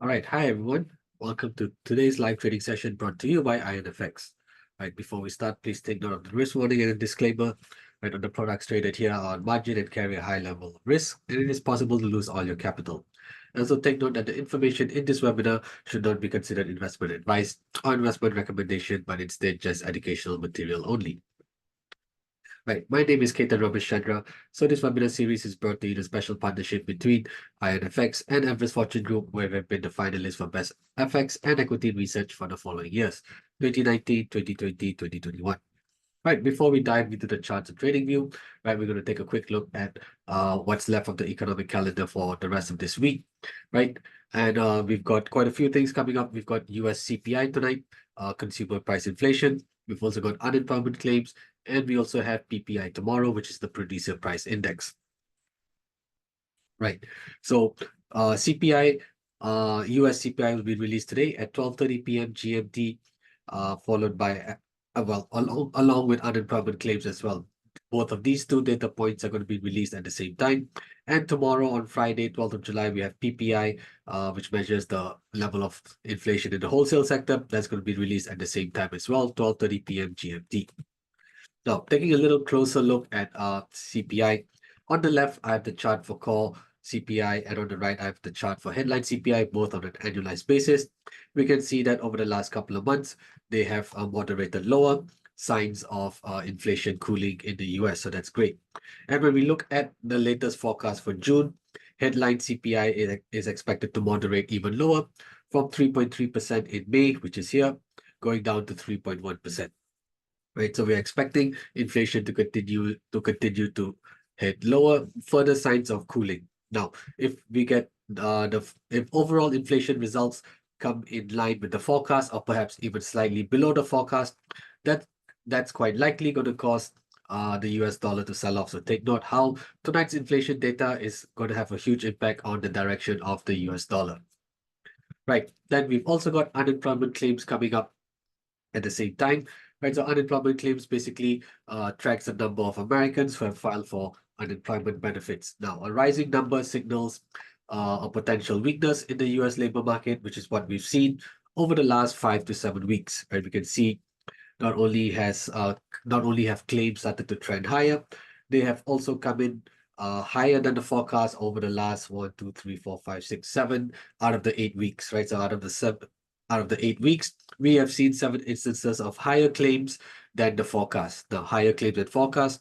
All right, hi everyone. Welcome to today's live trading session brought to you by IronFX. Right, before we start, please take note of the risk warning and a disclaimer. Right, on the products traded here are on margin and carry a high level of risk, and it is possible to lose all your capital. Also, take note that the information in this webinar should not be considered investment advice or investment recommendation, but instead just educational material only. Right, my name is Ketan Ramachandra. So this webinar series is brought to you in a special partnership between IronFX and Everest Fortune Group, where we've been the finalists for Best FX and Equity Research for the following years, 2019, 2020, 2021. Right, before we dive into the charts and trading view, right, we're going to take a quick look at what's left of the economic calendar for the rest of this week, right? And we've got quite a few things coming up. We've got US CPI tonight, consumer price inflation. We've also got unemployment claims, and we also have PPI tomorrow, which is the producer price index. Right. So CPI, US CPI will be released today at 12:30 p.m. GMT, followed by well, along with unemployment claims as well. Both of these two data points are going to be released at the same time. And tomorrow on Friday, 12th of July, we have PPI, which measures the level of inflation in the wholesale sector. That's going to be released at the same time as well, 12:30 p.m. GMT. Now, taking a little closer look at CPI. On the left, I have the chart for core CPI, and on the right, I have the chart for headline CPI, both on an annualized basis. We can see that over the last couple of months, they have moderated lower, signs of inflation cooling in the US, so that's great. And when we look at the latest forecast for June, headline CPI is expected to moderate even lower from 3.3% in May, which is here, going down to 3.1%. Right, so we're expecting inflation to continue to head lower, further signs of cooling. Now, if we get if overall inflation results come in line with the forecast, or perhaps even slightly below the forecast, that's quite likely going to cause the US dollar to sell off. So take note how tonight's inflation data is going to have a huge impact on the direction of the US dollar. Right, then we've also got unemployment claims coming up at the same time. Right, so unemployment claims basically tracks the number of Americans who have filed for unemployment benefits. Now, a rising number signals a potential weakness in the US labor market, which is what we've seen over the last 5 to 7 weeks. Right, we can see not only have claims started to trend higher, they have also come in higher than the forecast over the last 1, 2, 3, 4, 5, 6, 7 out of the 8 weeks. Right, so out of the 8 weeks, we have seen 7 instances of higher claims than the forecast. Now, higher claims than forecast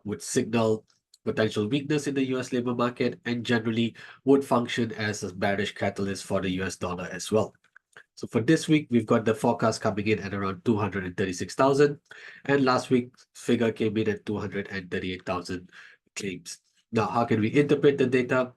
would signal potential weakness in the US labor market and generally would function as a bearish catalyst for the US dollar as well. So for this week, we've got the forecast coming in at around 236,000, and last week's figure came in at 238,000 claims. Now, how can we interpret the data?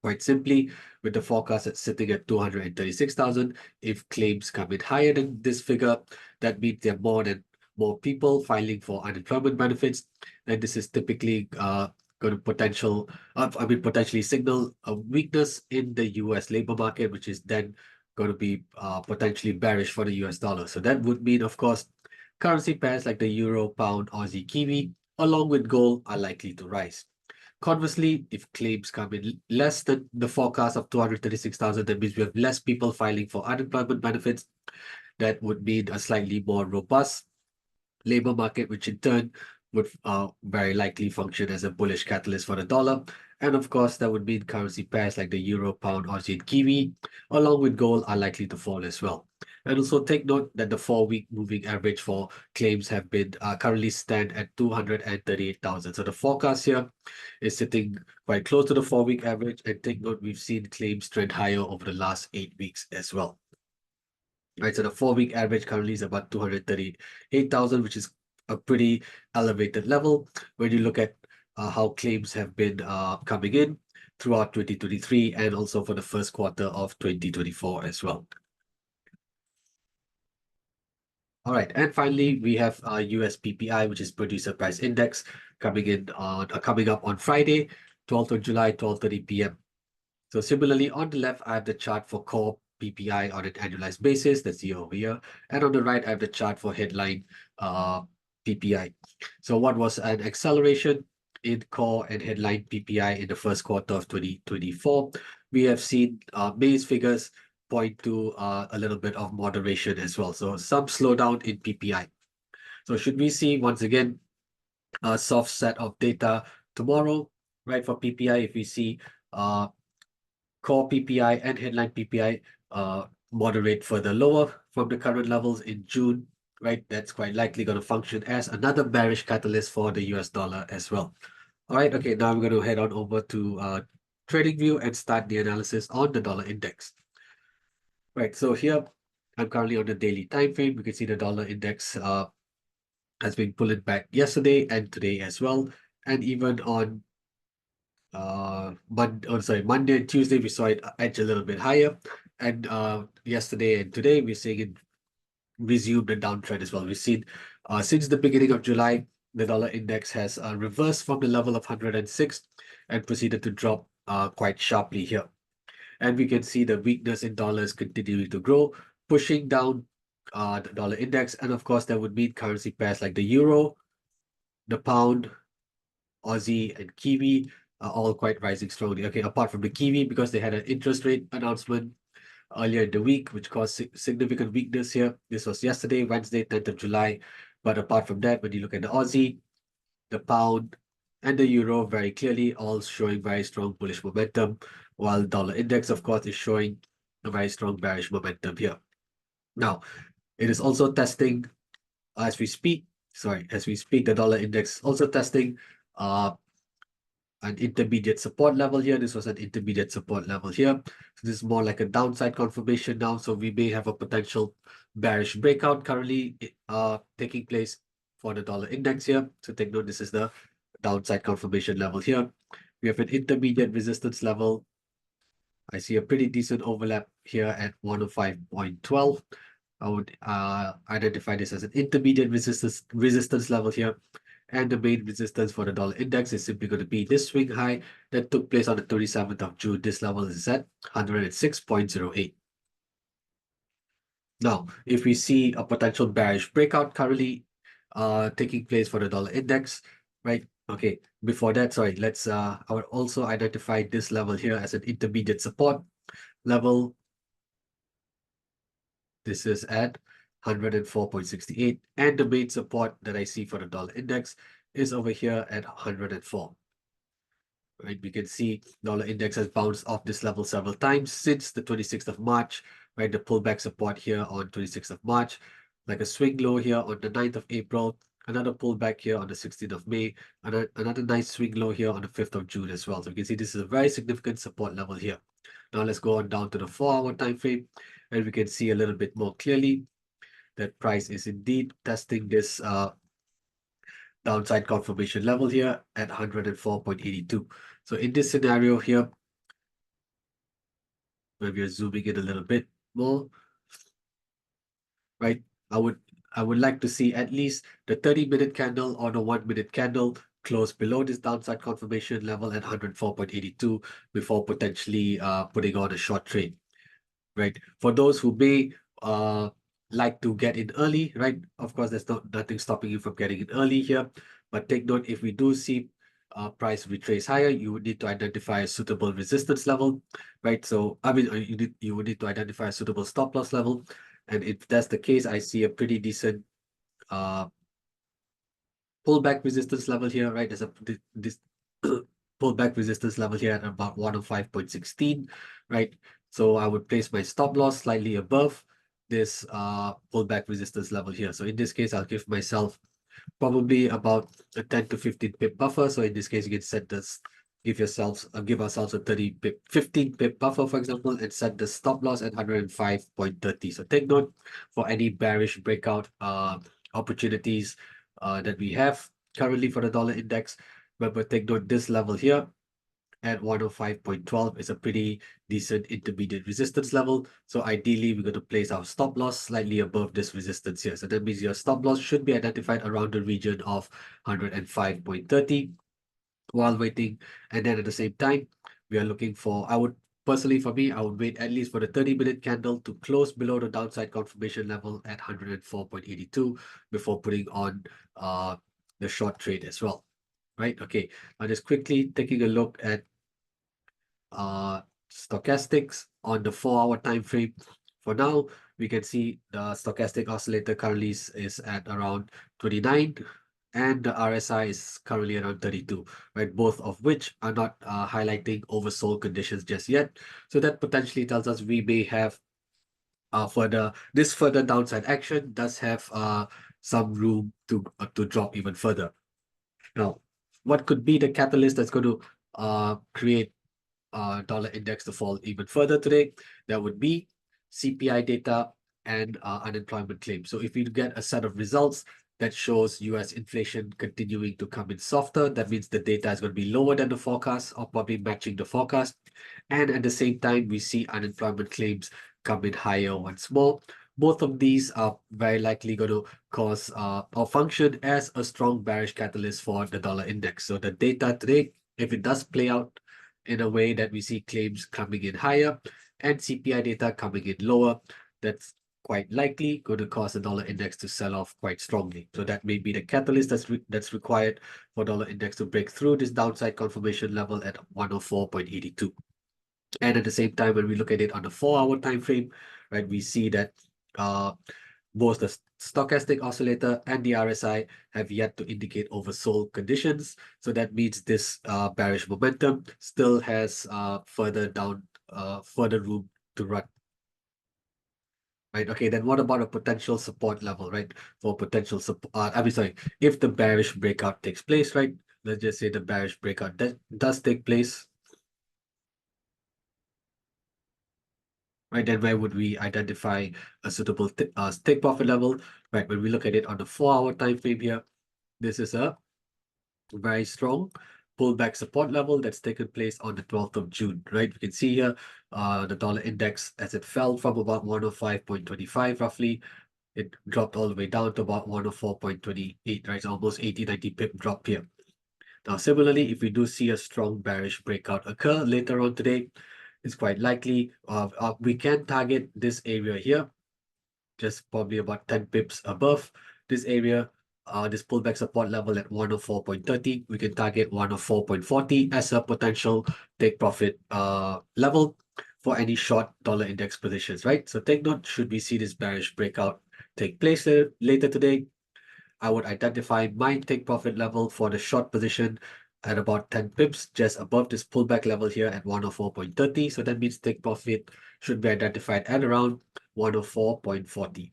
Quite simply, with the forecast sitting at 236,000, if claims come in higher than this figure, that means there are more people filing for unemployment benefits, then this is typically going to potentially signal a weakness in the US labor market, which is then going to be potentially bearish for the US dollar. So that would mean, of course, currency pairs like the euro, pound, Aussie, Kiwi, along with gold, are likely to rise. Conversely, if claims come in less than the forecast of 236,000, that means we have less people filing for unemployment benefits. That would mean a slightly more robust labor market, which in turn would very likely function as a bullish catalyst for the dollar. And of course, that would mean currency pairs like the euro, pound, Aussie, and Kiwi, along with gold, are likely to fall as well. And also take note that the 4-week moving average for claims have been currently stand at 238,000. So the forecast here is sitting quite close to the 4-week average. And take note, we've seen claims trend higher over the last 8 weeks as well. Right, so the 4-week average currently is about 238,000, which is a pretty elevated level when you look at how claims have been coming in throughout 2023 and also for the first quarter of 2024 as well. All right, and finally, we have US PPI, which is Producer Price Index, coming up on Friday, 12th of July, 12:30 p.m. So similarly, on the left, I have the chart for core PPI on an annualized basis, that's year over year. And on the right, I have the chart for headline PPI. So what was an acceleration in core and headline PPI in the first quarter of 2024 we have seen May's figures point to a little bit of moderation as well. So some slowdown in PPI. So should we see once again a soft set of data tomorrow, right? For PPI, if we see uh, core PPI and headline PPI moderate further lower from the current levels in June, right? That's quite likely going to function as another bearish catalyst for the US dollar as well. All right, okay, now I'm going to head on over to TradingView and start the analysis on the dollar index. Right, so here I'm currently on the daily time frame. You can see the dollar index has been pulling back yesterday and today as well. And even on Monday and Tuesday, we saw it edge a little bit higher. And yesterday and today, we're seeing it resume the downtrend as well. We've seen since the beginning of July, the dollar index has reversed from the level of 106 and proceeded to drop quite sharply here. And we can see the weakness in dollars continuing to grow, pushing down the dollar index. And of course, that would mean currency pairs like the euro, the pound, Aussie, and Kiwi are all quite rising strongly. Okay, apart from the Kiwi, because they had an interest rate announcement earlier in the week, which caused significant weakness here. This was yesterday, Wednesday, 10th of July. But apart from that, when you look at the Aussie, the pound, and the euro, very clearly all showing very strong bullish momentum, while dollar index, of course, is showing a very strong bearish momentum here. Now, it is also testing as we speak. As we speak, the dollar index also testing uh an intermediate support level here. This was an intermediate support level here. So this is more like a downside confirmation now. So we may have a potential bearish breakout currently taking place for the dollar index here. So take note, this is the downside confirmation level here. We have an intermediate resistance level. I see a pretty decent overlap here at 105.12. I would identify this as an intermediate resistance level here. And the main resistance for the dollar index is simply going to be this swing high that took place on the 27th of June. This level is at 106.08. Now, if we see a potential bearish breakout currently taking place for the dollar index, right? Okay, before that, let's I would also identify this level here as an intermediate support level. This is at 104.68, and the main support that I see for the dollar index is over here at 104. Right, we can see dollar index has bounced off this level several times since the 26th of March, right? The pullback support here on 26th of March, like a swing low here on the 9th of April, another pullback here on the 16th of May, and another nice swing low here on the 5th of June as well. So you can see this is a very significant support level here. Now let's go on down to the 4-hour time frame, and we can see a little bit more clearly that price is indeed testing this downside confirmation level here at 104.82. So in this scenario here, when we are zooming in a little bit more, right? I would like to see at least the 30-minute candle or the 1-minute candle close below this downside confirmation level at 104.82 before potentially putting on a short trade, right? For those who may like to get in early, right? Of course, there's nothing stopping you from getting in early here, but take note, if we do see price retrace higher, you would need to identify a suitable resistance level, right? So I mean, you would need to identify a suitable stop loss level, and if that's the case, I see a pretty decent uh pullback resistance level here, right? There's this pullback resistance level here at about 105.16, right? So I would place my stop loss slightly above this pullback resistance level here. So in this case, I'll give myself probably about a 10 to 15 pip buffer. So in this case, you can set this, give ourselves a 30 pip, 15 pip buffer, for example, and set the stop loss at 105.30. So take note for any bearish breakout opportunities that we have currently for the dollar index. But take note, this level here at 105.12 is a pretty decent intermediate resistance level. So ideally, we're going to place our stop loss slightly above this resistance here. So that means your stop loss should be identified around the region of 105.30 while waiting. And then at the same time, we are looking for, personally for me, I would wait at least for the 30-minute candle to close below the downside confirmation level at 104.82 before putting on the short trade as well. Right? Okay. Now just quickly taking a look at stochastics on the 4-hour time frame. For now, we can see the stochastic oscillator currently is at around 29 and the RSI is currently around 32, right? Both of which are not highlighting oversold conditions just yet. So that potentially tells us we may have further downside action does have some room to drop even further. Now, what could be the catalyst that's going to create dollar index to fall even further today? That would be CPI data and unemployment claims. So if we get a set of results that shows US inflation continuing to come in softer, that means the data is going to be lower than the forecast or probably matching the forecast. And at the same time, we see unemployment claims come in higher once more. Both of these are very likely going to cause or function as a strong bearish catalyst for the dollar index. So the data today, if it does play out in a way that we see claims coming in higher and CPI data coming in lower, that's quite likely going to cause the dollar index to sell off quite strongly. So that may be the catalyst that's required for dollar index to break through this downside confirmation level at 104.82. And at the same time, when we look at it on the 4-hour time frame, right, we see that uh, both the stochastic oscillator and the RSI have yet to indicate oversold conditions. So that means this bearish momentum still has further room to run. Right. Okay. Then what about a potential support level, right? For potential support, sorry, if the bearish breakout takes place, right? Let's just say the bearish breakout does take place, right? Then where would we identify a suitable take profit level, right? When we look at it on the 4-hour time frame here, this is a very strong pullback support level that's taken place on the 12th of June, right? You can see here the dollar index as it fell from about 105.25 roughly, it dropped all the way down to about 104.28, right? So almost 80-90 pip drop here. Now, similarly, if we do see a strong bearish breakout occur later on today, it's quite likely we can target this area here, just probably about 10 pips above this area, this pullback support level at 104.30. We can target 104.40 as a potential take profit level for any short dollar index positions, right? So take note, should we see this bearish breakout take place later today, I would identify my take profit level for the short position at about 10 pips, just above this pullback level here at 104.30. So that means take profit should be identified at around 104.40.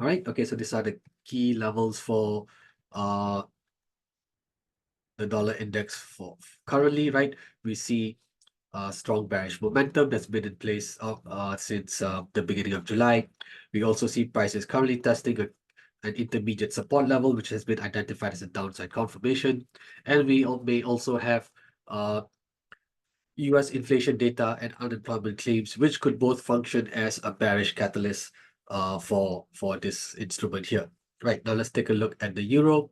All right. Okay. So these are the key levels for uh the dollar index for currently, right? We see strong bearish momentum that's been in place since the beginning of July. We also see prices currently testing an intermediate support level, which has been identified as a downside confirmation. And we may also have US inflation data and unemployment claims, which could both function as a bearish catalyst for this instrument here. Right, now let's take a look at the euro.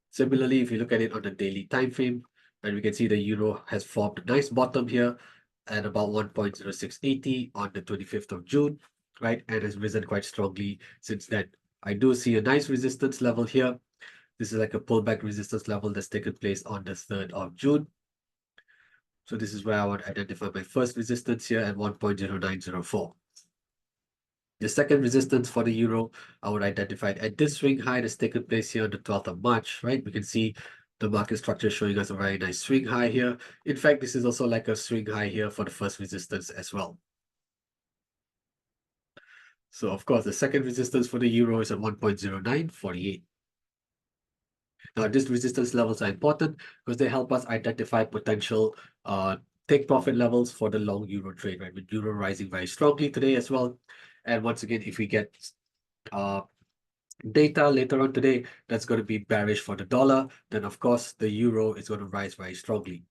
Similarly, if you look at it on the daily time frame, and we can see the euro has formed a nice bottom here at about 1.0680 on the 25th of June, right? And has risen quite strongly since then. I do see a nice resistance level here. This is like a pullback resistance level that's taken place on the 3rd of June. So this is where I would identify my first resistance here at 1.0904. The second resistance for the euro, I would identify it at this swing high that's taken place here on the 12th of March, right? We can see the market structure showing us a very nice swing high here. In fact, this is also like a swing high here for the first resistance as well. So of course, the second resistance for the euro is at 1.0948. Now, these resistance levels are important because they help us identify potential take profit levels for the long euro trade, right? With euro rising very strongly today as well. And once again, if we get uh, data later on today that's going to be bearish for the dollar, then of course the euro is going to rise very strongly,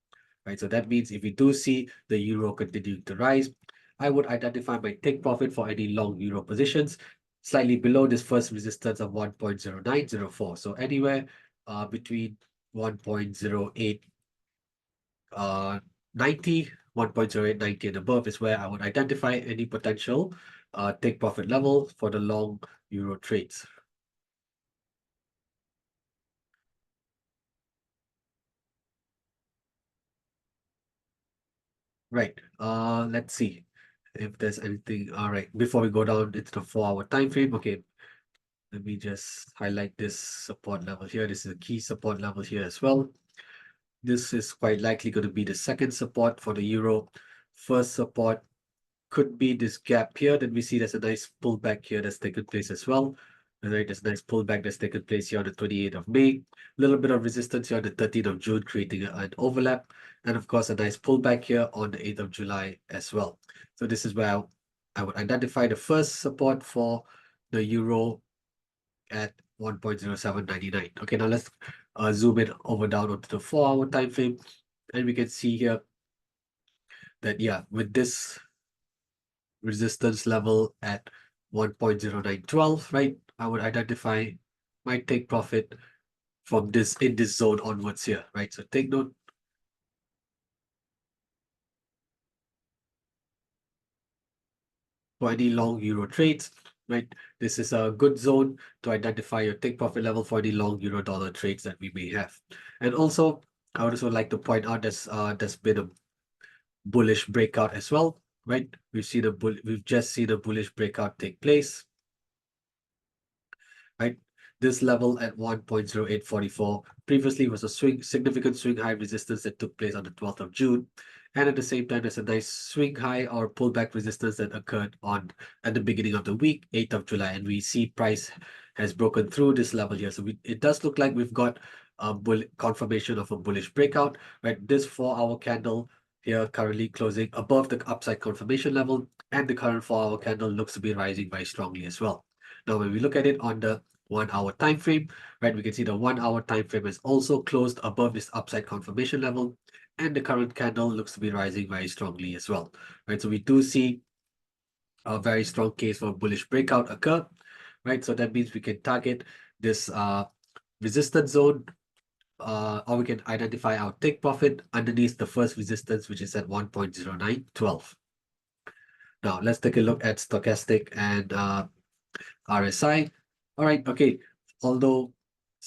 right? So that means if we do see the euro continuing to rise, I would identify my take profit for any long euro positions slightly below this first resistance of 1.0904. So anywhere between 1.08 90, 1.0890 and above is where I would identify any potential take profit level for the long euro trades. Right. Let's see if there's anything. All right. Before we go down into the 4 hour time frame, okay, let me just highlight this support level here. This is a key support level here as well. This is quite likely going to be the second support for the euro. First support could be this gap here. Then we see there's a nice pullback here that's taken place as well. All right, there's a nice pullback that's taken place here on the 28th of May. A little bit of resistance here on the 13th of June, creating an overlap. And of course, a nice pullback here on the 8th of July as well. So this is where I would identify the first support for the euro at 1.0799. Okay, now let's zoom in over down onto the 4 hour time frame. And we can see here that, yeah, with this resistance level at 1.0912, right? I would identify my take profit from this in this zone onwards here, right? So take note for any long euro trades, right? This is a good zone to identify your take profit level for any long euro dollar trades that we may have. And also, I would also like to point out there's been a bullish breakout as well, right? We've just seen a bullish breakout take place, right? This level at 1.0844 previously was a significant swing high resistance that took place on the 12th of June. And at the same time, there's a nice swing high or pullback resistance that occurred on at the beginning of the week, 8th of July. And we see price has broken through this level here. So it does look like we've got a confirmation of a bullish breakout, right? This 4 hour candle here currently closing above the upside confirmation level, and the current 4 hour candle looks to be rising very strongly as well. Now, when we look at it on the 1 hour time frame, right, we can see the 1 hour time frame is also closed above this upside confirmation level, and the current candle looks to be rising very strongly as well, right? So we do see a very strong case for bullish breakout occur, right? So that means we can target this resistance zone, or we can identify our take profit underneath the first resistance, which is at 1.0912. Now let's take a look at stochastic and RSI. All right, okay. Although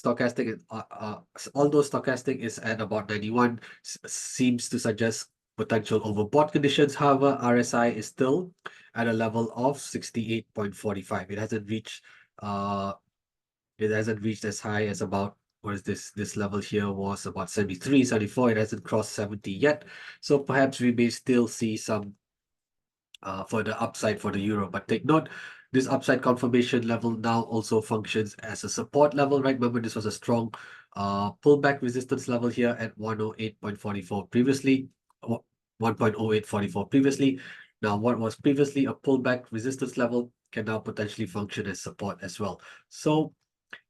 although stochastic is at about 91, seems to suggest potential overbought conditions. However, RSI is still at a level of 68.45. Uh it hasn't reached as high as about, what is this level here was about 73, 74. It hasn't crossed 70 yet. So perhaps we may still see some for the upside for the euro. But take note, this upside confirmation level now also functions as a support level, right? Remember, this was a strong pullback resistance level here at 108.44 previously, 1.0844 previously. Now, what was previously a pullback resistance level can now potentially function as support as well. So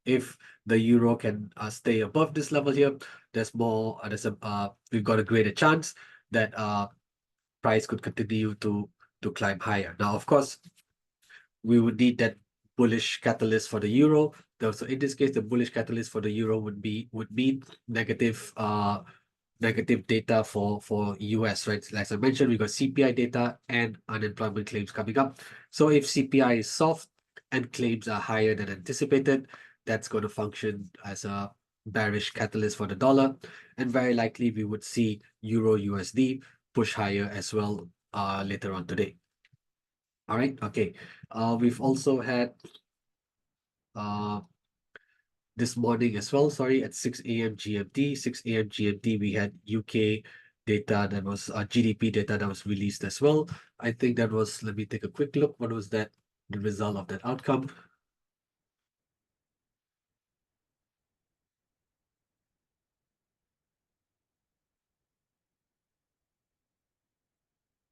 if the euro can stay above this level here, we've got a greater chance that price could continue to climb higher. Now, of course, we would need that bullish catalyst for the euro. So in this case, the bullish catalyst for the euro would mean negative data for US, right? As I mentioned, we got CPI data and unemployment claims coming up. So if CPI is soft and claims are higher than anticipated, that's going to function as a bearish catalyst for the dollar. And very likely we would see Euro USD push higher as well later on today. All right, okay. We've also had uh this morning as well, sorry, at 6 a.m. GMT. 6 a.m. GMT, we had UK data that was GDP data that was released as well. I think that was, let me take a quick look. What was that, the result of that outcome?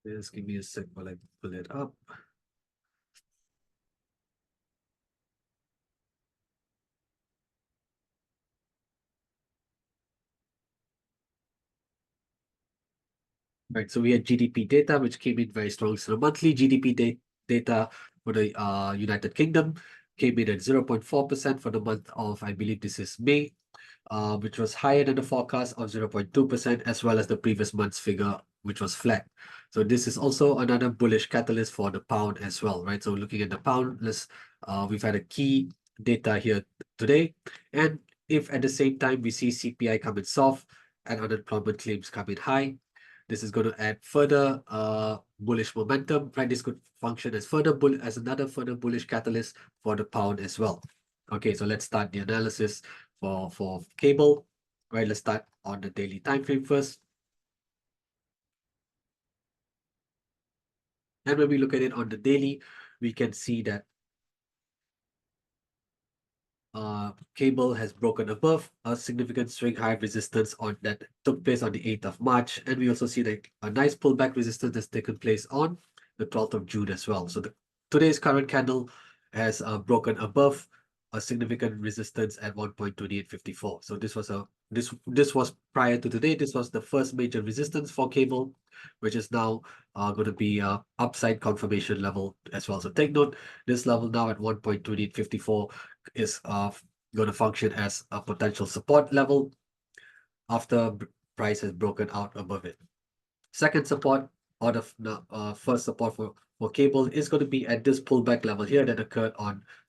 Just give me a sec while I pull it up. Right, so we had GDP data, which came in very strong. So the monthly GDP data for the United Kingdom came in at 0.4% for the month of, I believe this is May, which was higher than the forecast of 0.2%, as well as the previous month's figure, which was flat. So this is also another bullish catalyst for the pound as well, right? So looking at the pound, we've had a key data here today. And if at the same time we see CPI coming soft and unemployment claims coming high, This is going to add further bullish momentum, right? This could function as as another further bullish catalyst for the pound as well. Okay, so let's start the analysis for cable. Right, let's start on the daily time frame first. And when we look at it on the daily, we can see that cable has broken above a significant swing high resistance on that took place on the 8th of March. And we also see that a nice pullback resistance has taken place on the 12th of June as well. So today's current candle has broken above a significant resistance at 1.2854. So this was prior to today. This was the first major resistance for cable, which is now going to be a upside confirmation level as well. So take note, this level now at 1.2854 is going to function as a potential support level after price has broken out above it. Second support, or the first support for cable is going to be at this pullback level here that occurred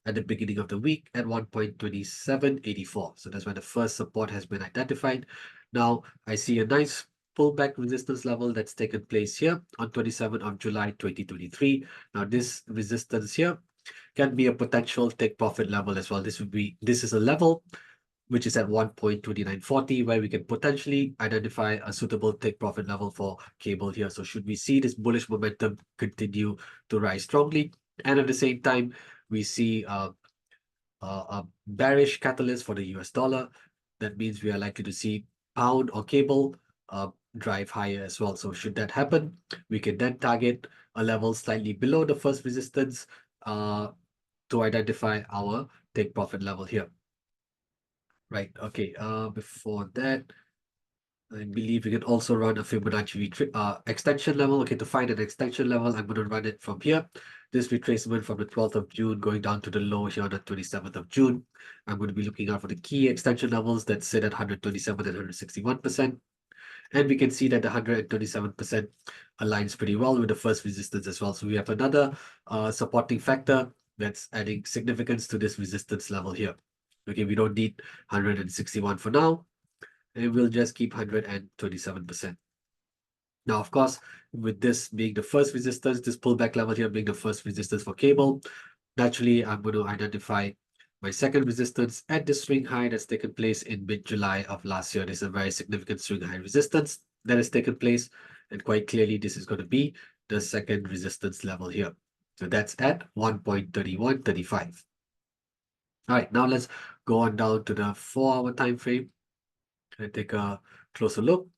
at the beginning of the week at 1.2784. So that's where the first support has been identified. Now I see a nice pullback resistance level that's taken place here on 27th of July 2023. Now this resistance here can be a potential take profit level as well. This is a level which is at 1.2940, where we can potentially identify a suitable take profit level for cable here. So should we see this bullish momentum continue to rise strongly, and at the same time we see a bearish catalyst for the US dollar, that means we are likely to see pound or cable drive higher as well. So should that happen, we can then target a level slightly below the first resistance to identify our take profit level here. Right, okay, before that, I believe we can also run a Fibonacci extension level. Okay, to find an extension level, I'm going to run it from here. This retracement from the 12th of June going down to the low here on the 27th of June. I'm going to be looking out for the key extension levels that sit at 127 and 161%. And we can see that the 127% aligns pretty well with the first resistance as well. So we have another supporting factor that's adding significance to this resistance level here. Okay, we don't need 161 for now, and we'll just keep 127%. Now, of course, with this being the first resistance, this pullback level here being the first resistance for cable, naturally, I'm going to identify my second resistance at the swing high that's taken place in mid-July of last year. This is a very significant swing high resistance that has taken place, and quite clearly, this is going to be the second resistance level here. So that's at 1.3135. All right, now let's go on down to the 4-hour time frame and take a closer look.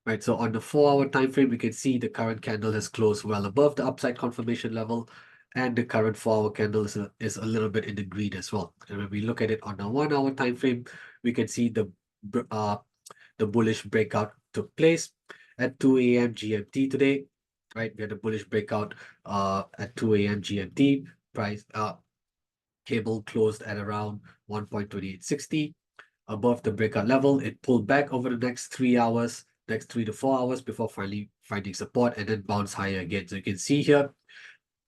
Right, so on the 4-hour time frame, we can see the current candle has closed well above the upside confirmation level, and the current 4-hour candle is a little bit in the green as well. And when we look at it on the 1-hour time frame, we can see the bullish breakout took place at 2 a.m. GMT today. Right, we had a bullish breakout at 2 a.m. GMT. Price cable closed at around 1.2860 above the breakout level. It pulled back over the next 3 hours, next 3 to 4 hours before finally finding support and then bounce higher again. So you can see here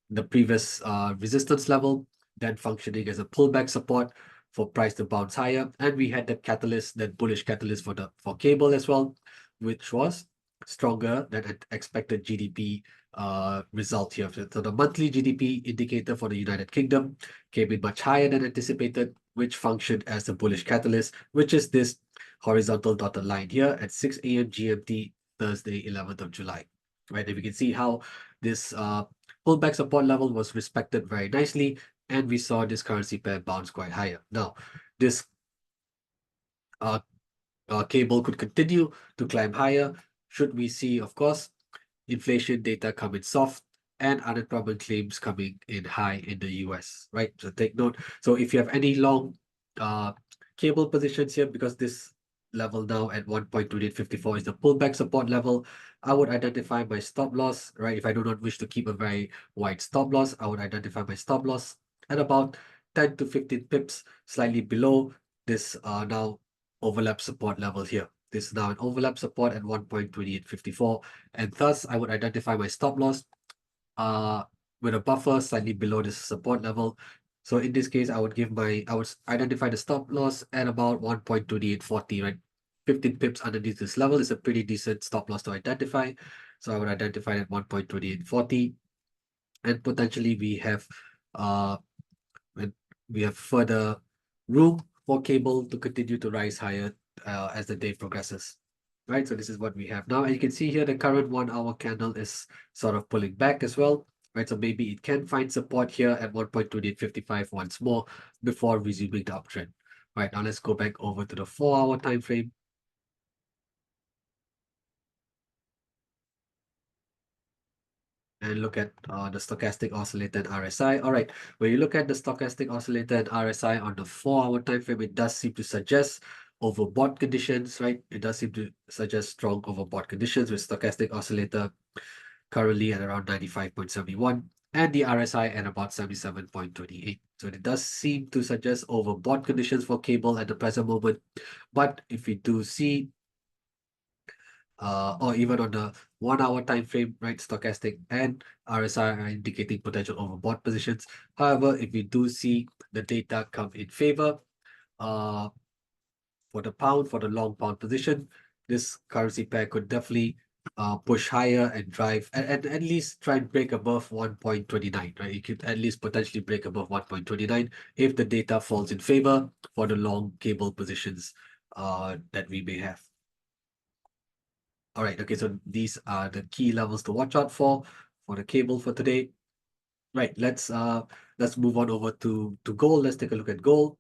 the previous resistance level then functioning as a pullback support for price to bounce higher. And we had that catalyst, that bullish catalyst for cable as well, which was stronger than expected GDP result here. So the monthly GDP indicator for the United Kingdom came in much higher than anticipated, which functioned as the bullish catalyst, which is this horizontal dotted line here at 6 a.m. GMT, Thursday, 11th of July. Right, and we can see how this pullback support level was respected very nicely, and we saw this currency pair bounce quite higher. Now, this uh, cable could continue to climb higher should we see, of course, inflation data come in soft and unemployment claims coming in high in the US, right? So take note. So if you have any long cable positions here, because this level now at 1.2854 is the pullback support level, I would identify my stop loss, right? If I do not wish to keep a very wide stop loss, I would identify my stop loss at about 10 to 15 pips, slightly below this now overlap support level here. This is now an overlap support at 1.2854, and thus I would identify my stop loss with a buffer slightly below this support level. So in this case, I would identify the stop loss at about 1.2840, right? 15 pips underneath this level is a pretty decent stop loss to identify. So I would identify at 1.2840, and potentially uh when we have further room for cable to continue to rise higher as the day progresses. Right, so this is what we have now, and you can see here the current 1 hour candle is sort of pulling back as well. Right, so maybe it can find support here at 1.2855 once more before resuming the uptrend. Right, now let's go back over to the 4 hour time frame and look at the stochastic oscillator and RSI. All right, when you look at the stochastic oscillator and RSI on the 4 hour time frame, it does seem to suggest overbought conditions, right? It does seem to suggest strong overbought conditions, with stochastic oscillator currently at around 95.71 and the RSI at about 77.28. So it does seem to suggest overbought conditions for cable at the present moment. But if we do see or even on the 1 hour time frame, right? Stochastic and RSI are indicating potential overbought positions. However, if we do see the data come in favor, uh, for the pound, for the long pound position, this currency pair could definitely push higher and drive and at least try and break above 1.29, right? It could at least potentially break above 1.29 if the data falls in favor for the long cable positions that we may have. All right, okay, so these are the key levels to watch out for the cable for today. Right, let's move on over to gold. Let's take a look at gold.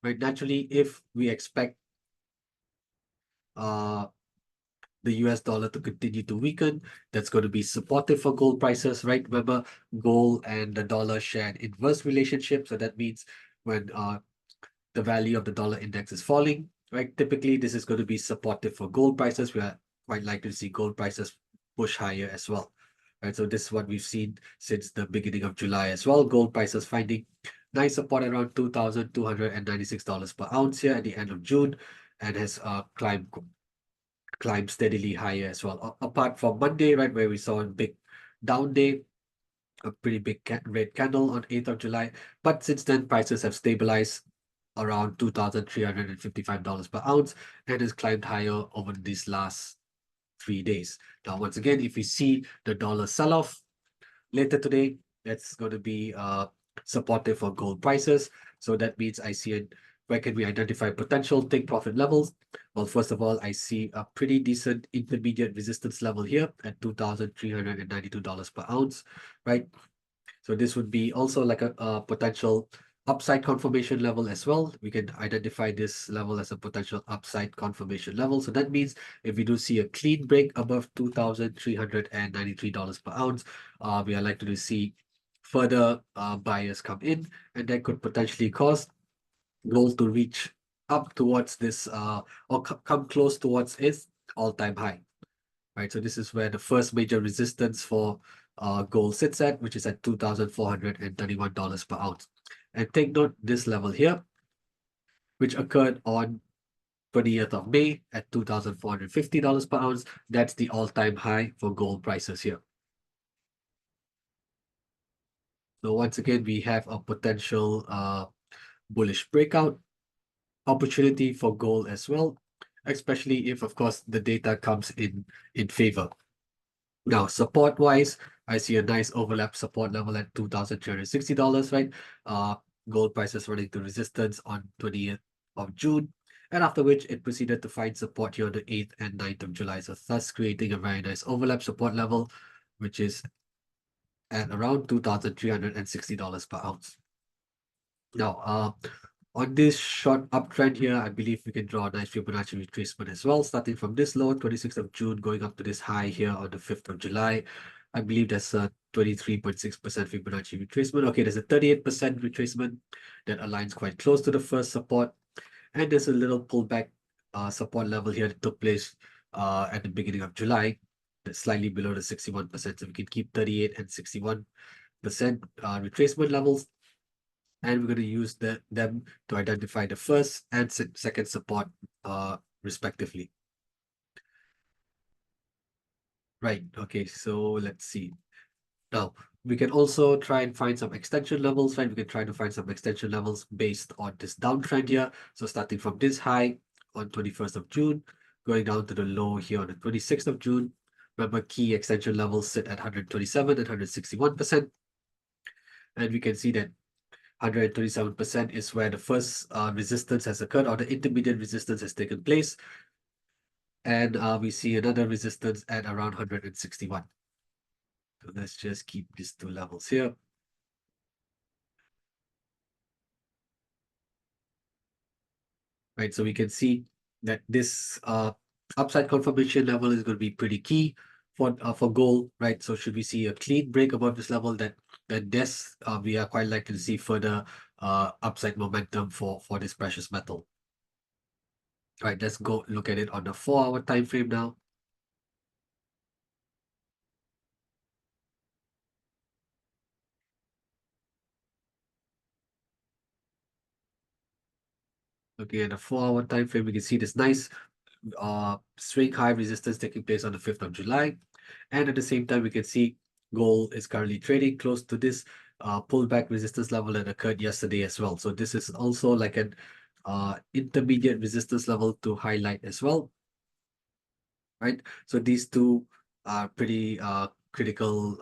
Right, naturally, if we expect uh the US dollar to continue to weaken, that's going to be supportive for gold prices, right? Remember, gold and the dollar share an inverse relationship. So that means when the value of the dollar index is falling, right? Typically, this is going to be supportive for gold prices. We are quite likely to see gold prices push higher as well, right? So this is what we've seen since the beginning of July as well. Gold prices finding nice support around $2,296 per ounce here at the end of June, and has climbed steadily higher as well. Apart from Monday, right, where we saw a big down day, a pretty big red candle on 8th of July. But since then, prices have stabilized around $2,355 per ounce and has climbed higher over these last 3 days. Now, once again, if we see the dollar sell-off later today, that's going to be supportive for gold prices. So that means I see where can we identify potential take profit levels? Well, first of all, I see a pretty decent intermediate resistance level here at $2,392 per ounce, right? So this would be also like a potential upside confirmation level as well. We can identify this level as a potential upside confirmation level. So that means if we do see a clean break above $2,393 per ounce, we are likely to see further buyers come in, and that could potentially cause gold to reach up towards this or come close towards its all-time high, right? So this is where the first major resistance for gold sits at, which is at $2,431 per ounce. And take note this level here, which occurred on 20th of May at $2,450 per ounce. That's the all-time high for gold prices here. So once again, we have a potential bullish breakout opportunity for gold as well, especially if, of course, the data comes in favor. Now, support-wise, I see a nice overlap support level at $2,360, right? Uh, Gold prices running to resistance on 20th of June, and after which it proceeded to find support here on the 8th and 9th of July. So thus creating a very nice overlap support level, which is at around $2,360 per ounce. Now, on this short uptrend here, I believe we can draw a nice Fibonacci retracement as well, starting from this low, 26th of June, going up to this high here on the 5th of July. I believe that's a 23.6% Fibonacci retracement. Okay, there's a 38% retracement that aligns quite close to the first support. And there's a little pullback support level here that took place at the beginning of July, that's slightly below the 61%. So we can keep 38 and 61% retracement levels, and we're going to use them to identify the first and second support respectively. Right, okay, so let's see. Now, we can also try and find some extension levels, right? We can try to find some extension levels based on this downtrend here. So starting from this high on 21st of June, going down to the low here on the 26th of June. Remember, key extension levels sit at 127 and 161%. And we can see that 127% is where the first resistance has occurred, or the intermediate resistance has taken place. And we see another resistance at around 161. So let's just keep these two levels here. Right, so we can see that this upside confirmation level is going to be pretty key for gold, right? So should we see a clean break above this level, that this we are quite likely to see further upside momentum for this precious metal. Right, let's go look at it on the 4-hour time frame now. Looking at the 4-hour time frame, we can see this nice swing high resistance taking place on the 5th of July. And at the same time, we can see gold is currently trading close to this pullback resistance level that occurred yesterday as well. So this is also like an intermediate resistance level to highlight as well, right? So these two are pretty critical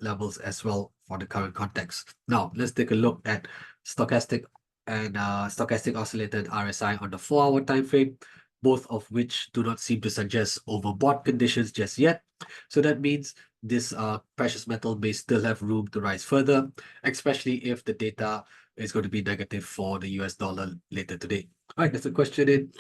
levels as well for the current context. Now, let's take a look at stochastic and stochastic oscillator and RSI on the 4-hour time frame, both of which do not seem to suggest overbought conditions just yet. So that means this precious metal may still have room to rise further, especially if the data is going to be negative for the US dollar later today. All right, that's a question in.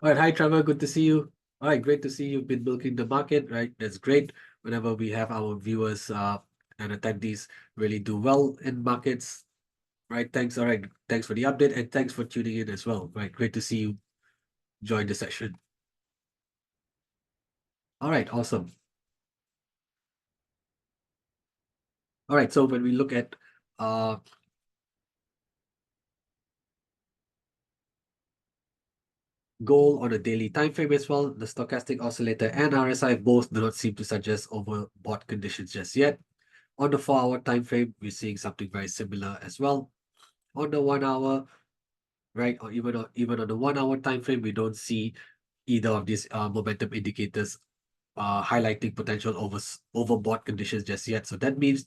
All right, hi Trevor, good to see you. All right, great to see you've been milking the market, right? That's great. Whenever we have our viewers and attendees really do well in markets, right? Thanks. All right, thanks for the update and thanks for tuning in as well. Right, great to see you join the session. All right, awesome. All right, so when we look at gold on a daily time frame as well, the stochastic oscillator and RSI both do not seem to suggest overbought conditions just yet. On the 4-hour time frame, we're seeing something very similar as well. On the 1 hour, right, or even on the 1 hour time frame, we don't see either of these momentum indicators highlighting potential overbought conditions just yet. So that means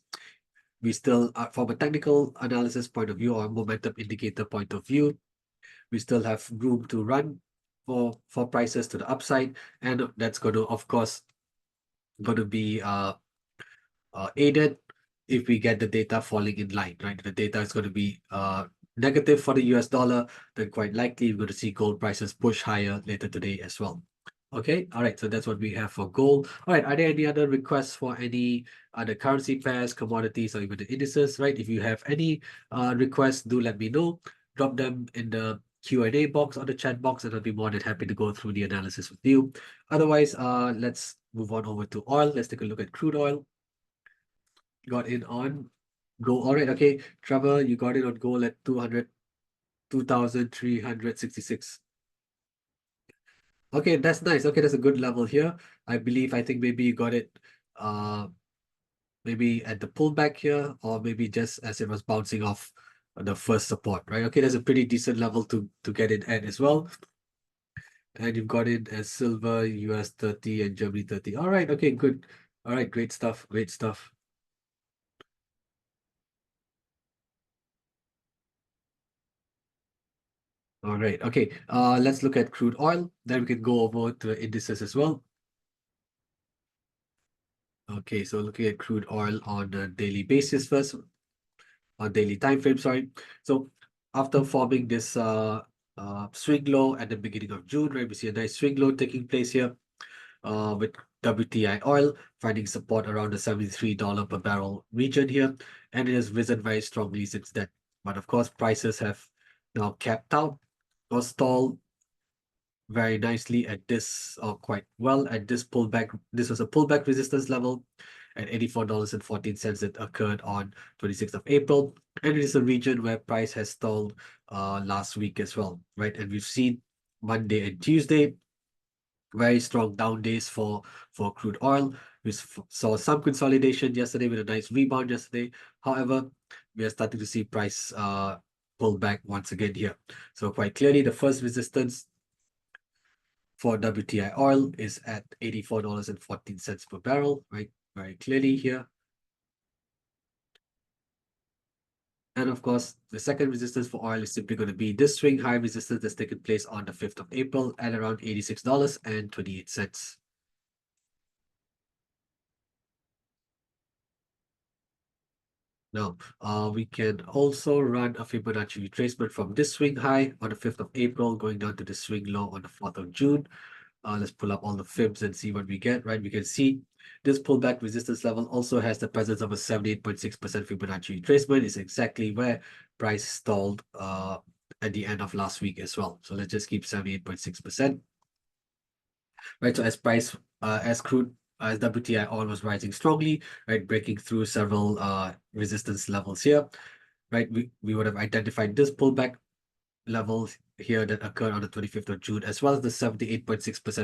we still, from a technical analysis point of view or momentum indicator point of view, we still have room to run for prices to the upside, and that's going to, of course, going to be aided if we get the data falling in line, right? The data is going to be negative for the US dollar, then quite likely we're going to see gold prices push higher later today as well. Okay, all right, so that's what we have for gold. All right, are there any other requests for any other currency pairs, commodities, or even the indices, right? If you have any requests, do let me know. Drop them in the Q&A box or the chat box, and I'll be more than happy to go through the analysis with you. Otherwise, let's move on over to oil. Let's take a look at crude oil. Got in on gold. All right, okay. Trevor, you got in on gold at 2,366. Okay, that's nice. Okay, that's a good level here. I think maybe you got it uh maybe at the pullback here, or maybe just as it was bouncing off the first support, right? Okay, that's a pretty decent level to get in at as well. And you've got it as silver, US 30 and Germany 30. All right, okay, good. All right, great stuff, great stuff. All right, okay. Let's look at crude oil. Then we can go over to the indices as well. Okay, so looking at crude oil on a daily basis first, on daily time frame, sorry. So after forming this swing low at the beginning of June, right, we see a nice swing low taking place here with WTI oil finding support around the $73 per barrel region here, and it has risen very strongly since then. But of course, prices have now capped out or stalled very nicely at this, or quite well at this pullback. This was a pullback resistance level at $84.14 that occurred on 26th of April. And it is a region where price has stalled last week as well, right? And we've seen Monday and Tuesday very strong down days for crude oil. We saw some consolidation yesterday with a nice rebound yesterday. However, we are starting to see price pull back once again here. So quite clearly, the first resistance for WTI oil is at $84.14 per barrel, right? Very clearly here. And of course, the second resistance for oil is simply going to be this swing high resistance that's taken place on the 5th of April at around $86.28. Now, we can also run a Fibonacci retracement from this swing high on the 5th of April going down to the swing low on the 4th of June. Let's pull up all the fibs and see what we get, right? We can see this pullback resistance level also has the presence of a 78.6% Fibonacci retracement. It's exactly where price stalled at the end of last week as well. So let's just keep 78.6%. Right, so as crude, as WTI oil was rising strongly, right, breaking through several resistance levels here, right, we would have identified this pullback levels here that occurred on the 25th of June, as well as the 78.6%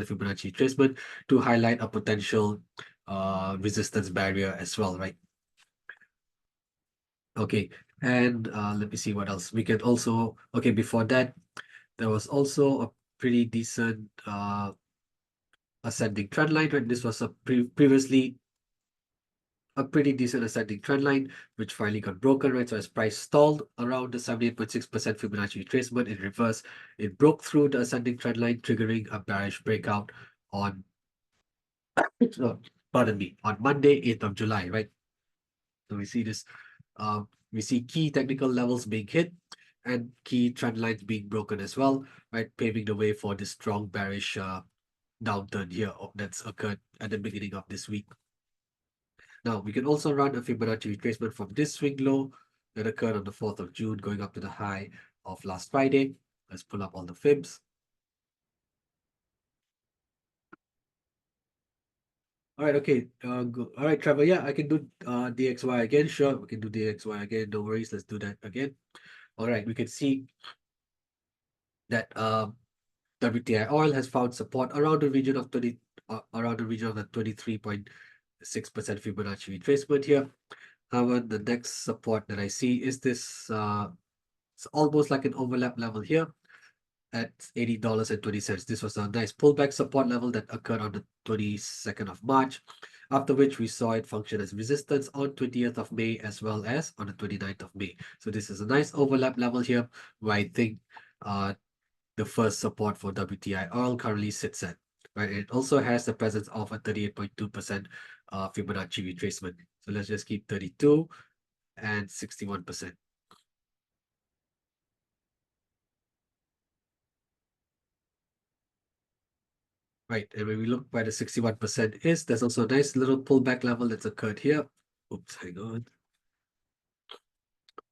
Fibonacci retracement to highlight a potential resistance barrier as well, right? Okay, and let me see what else. We can also, okay, before that, there was also a pretty decent ascending trend line, right? This was a previously a pretty decent ascending trend line, which finally got broken, right? So as price stalled around the 78.6% Fibonacci retracement in reverse, it broke through the ascending trend line, triggering a bearish breakout on, uh, pardon me, on Monday, 8th of July, right? So we see this, we see key technical levels being hit and key trend lines being broken as well, right? Paving the way for this strong bearish downturn here that's occurred at the beginning of this week. Now, we can also run a Fibonacci retracement from this swing low that occurred on the 4th of June, going up to the high of last Friday. Let's pull up all the fibs. All right, okay. All right, Trevor. Yeah, I can do DXY again. Sure, we can do DXY again. No worries. Let's do that again. All right, we can see that WTI oil has found support around the region of the 23.6% Fibonacci retracement here. However, the next support that I see is this it's almost like an overlap level here at $80.20. This was a nice pullback support level that occurred on the 22nd of March, after which we saw it function as resistance on 20th of May as well as on the 29th of May. So this is a nice overlap level here where I think the first support for WTI oil currently sits at. Right? It also has the presence of a 38.2% Fibonacci retracement. So let's just keep 32 and 61%. Right, and when we look where the 61% is, there's also a nice little pullback level that's occurred here. Oops, hang on.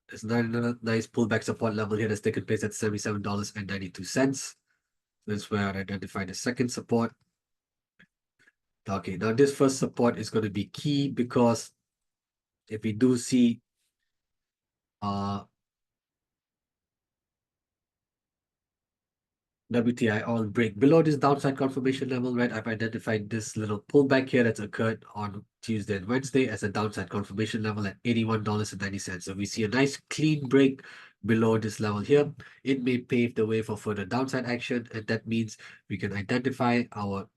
There's another nice pullback support level here that's taken place at $77.92. That's where I identified the second support. Okay, now this first support is going to be key because if we do see WTI oil break below this downside confirmation level, right? I've identified this little pullback here that's occurred on Tuesday and Wednesday as a downside confirmation level at $81.90. So we see a nice clean break below this level here. It may pave the way for further downside action, and that means we can identify our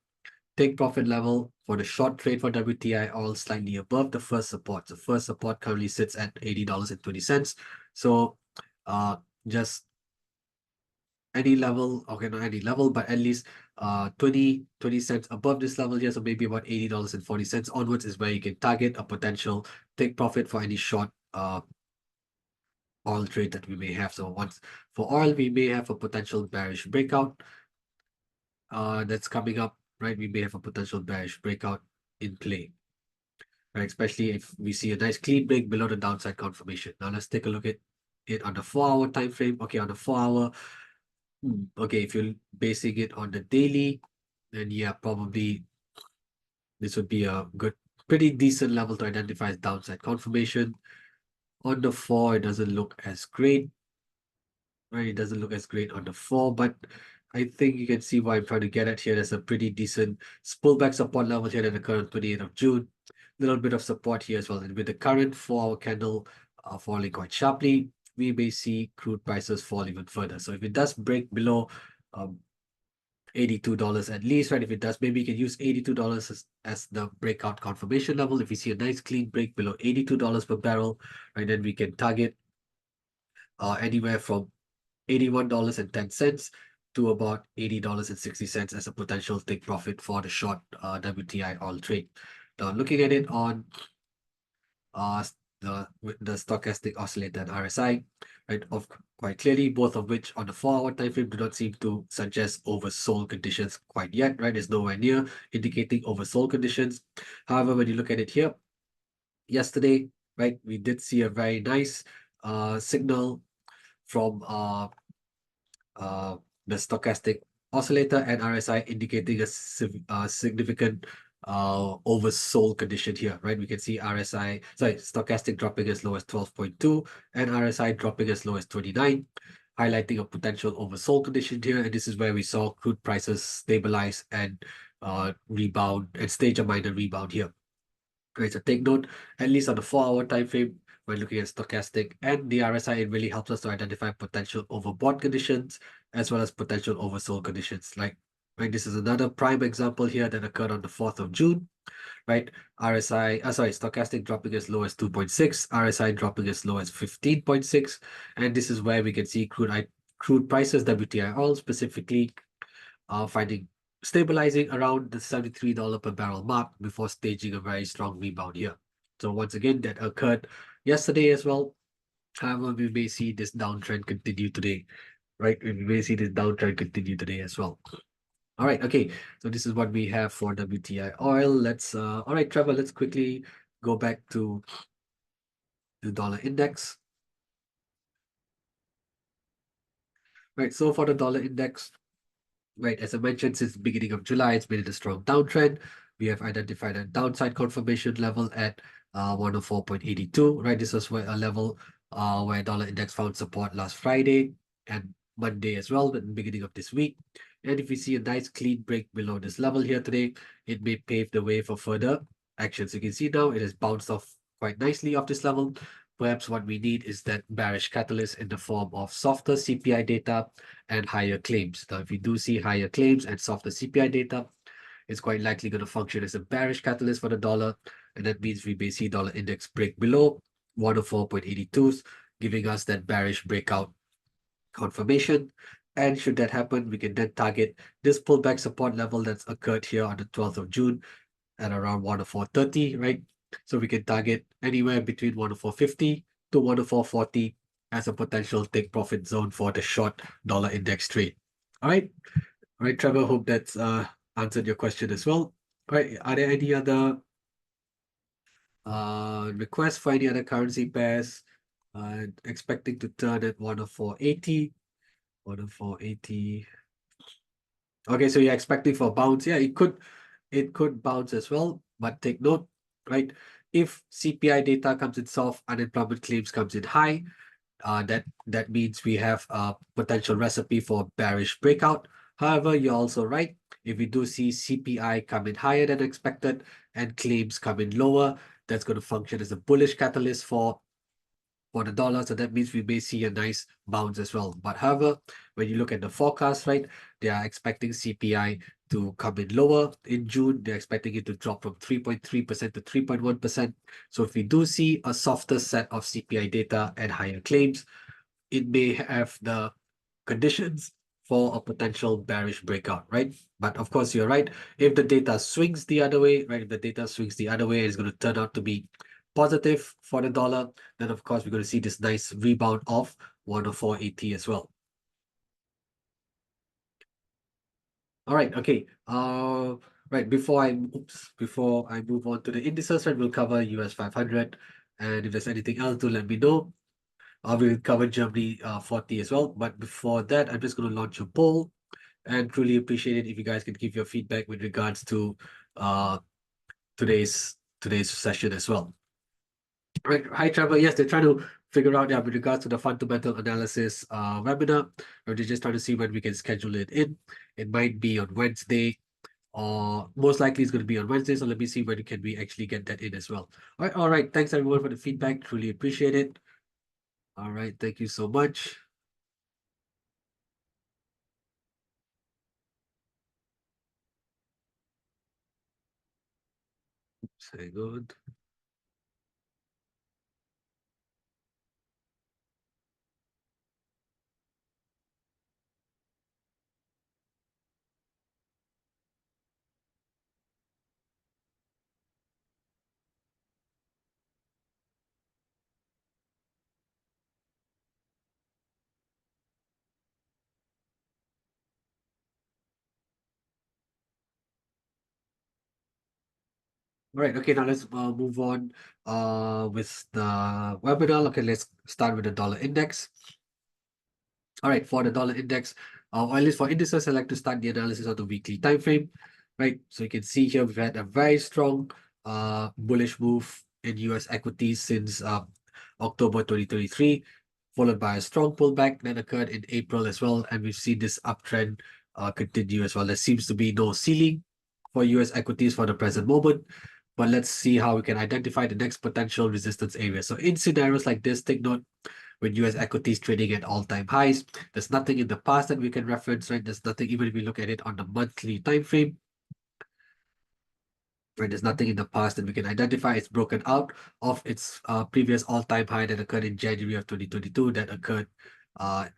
take profit level for the short trade for WTI oil slightly above the first support. The first support currently sits at $80.20. So just any level, okay, not any level, but at least 20 cents above this level here, so maybe about $80.40 onwards is where you can target a potential take profit for any short oil trade that we may have. So once for oil, we may have a potential bearish breakout that's coming up, right? We may have a potential bearish breakout in play, right? Especially if we see a nice clean break below the downside confirmation. Now let's take a look at it on the 4-hour time frame. Okay, on the 4-hour, okay, if you're basing it on the daily, then yeah, probably this would be a good, pretty decent level to identify as downside confirmation. On the 4, it doesn't look as great, right? It doesn't look as great on the 4, but I think you can see why I'm trying to get at here. There's a pretty decent pullback support level here at the current 28th of June. Little bit of support here as well. And with the current 4-hour candle falling quite sharply, we may see crude prices fall even further. So if it does break below um, $82 at least, right? If it does, maybe you can use $82 as the breakout confirmation level. If we see a nice clean break below $82 per barrel, right, then we can target anywhere from $81.10 to about $80.60 as a potential take profit for the short WTI oil trade. Now, looking at it on uh, the stochastic oscillator and RSI, right? Of quite clearly, both of which on the 4-hour time frame do not seem to suggest oversold conditions quite yet, right? It's nowhere near indicating oversold conditions. However, when you look at it here, yesterday, right, we did see a very nice signal from uh, the stochastic oscillator and RSI indicating a significant oversold condition here, right? We can see stochastic dropping as low as 12.2 and RSI dropping as low as 29, highlighting a potential oversold condition here. And this is where we saw crude prices stabilize and rebound and stage a minor rebound here. Right, so take note, at least on the 4-hour time frame, when looking at stochastic and the RSI, it really helps us to identify potential overbought conditions as well as potential oversold conditions. Like, right, this is another prime example here that occurred on the 4th of June, right? Stochastic dropping as low as 2.6, RSI dropping as low as 15.6, and this is where we can see crude prices, WTI oil specifically, finding stabilizing around the $73 per barrel mark before staging a very strong rebound here. So once again, that occurred yesterday as well. However, we may see this downtrend continue today, right? We may see this downtrend continue today as well. All right, okay. So this is what we have for WTI oil. All right, Trevor, let's quickly go back to the dollar index. Right, so for the dollar index, right, as I mentioned, since the beginning of July, it's been in a strong downtrend. We have identified a downside confirmation level at 104.82, right? This was a level where dollar index found support last Friday and Monday as well, at the beginning of this week. And if we see a nice clean break below this level here today, it may pave the way for further actions. You can see now it has bounced off quite nicely off this level. Perhaps what we need is that bearish catalyst in the form of softer CPI data and higher claims. Now, if we do see higher claims and softer CPI data, it's quite likely going to function as a bearish catalyst for the dollar, and that means we may see dollar index break below 104.82s, giving us that bearish breakout confirmation. And should that happen, we can then target this pullback support level that's occurred here on the 12th of June at around 104.30, right? So we can target anywhere between 104.50 to 104.40 as a potential take profit zone for the short dollar index trade. All right. All right, Trevor, hope that's answered your question as well. All right. Are there any other requests for any other currency pairs? Expecting to turn at 104.80. 104.80. Okay, so you're expecting for a bounce. Yeah, it could bounce as well, but take note, right? If CPI data comes in soft, unemployment claims comes in high, that means we have a potential recipe for bearish breakout. However, you're also right. If we do see CPI come in higher than expected and claims come in lower, that's going to function as a bullish catalyst for the dollar. So that means we may see a nice bounce as well. But however, when you look at the forecast, right, they are expecting CPI to come in lower in June. They're expecting it to drop from 3.3% to 3.1%. So if we do see a softer set of CPI data and higher claims, it may have the conditions for a potential bearish breakout, right? But of course, you're right. If the data swings the other way, right? If the data swings the other way, it's going to turn out to be positive for the dollar. Then, of course, we're going to see this nice rebound of 104.80 as well. All right, okay. Right, before I move on to the indices, right, we'll cover US 500. And if there's anything else, do let me know. We'll cover Germany 40 as well. But before that, I'm just going to launch a poll and truly appreciate it if you guys can give your feedback with regards to uh, today's session as well. Right. Hi, Trevor. Yes, they're trying to figure out, with regards to the fundamental analysis webinar, or they're just trying to see when we can schedule it in. It might be on Wednesday, or most likely it's going to be on Wednesday. So let me see when can we actually get that in as well. All right. Thanks everyone for the feedback. Truly appreciate it. All right, thank you so much. Hang on. All right, okay, now let's move on with the webinar. Okay, let's start with the dollar index. All right, for the dollar index, or at least for indices, I like to start the analysis on the weekly time frame, right? So you can see here we've had a very strong bullish move in US equities since October 2023, followed by a strong pullback that occurred in April as well, and we've seen this uptrend continue as well. There seems to be no ceiling for US equities for the present moment, but let's see how we can identify the next potential resistance area. So in scenarios like this, take note when US equities trading at all-time highs. There's nothing in the past that we can reference, right? There's nothing, even if we look at it on the monthly time frame, right? There's nothing in the past that we can identify. It's broken out of its previous all-time high that occurred in January of 2022, that occurred uh,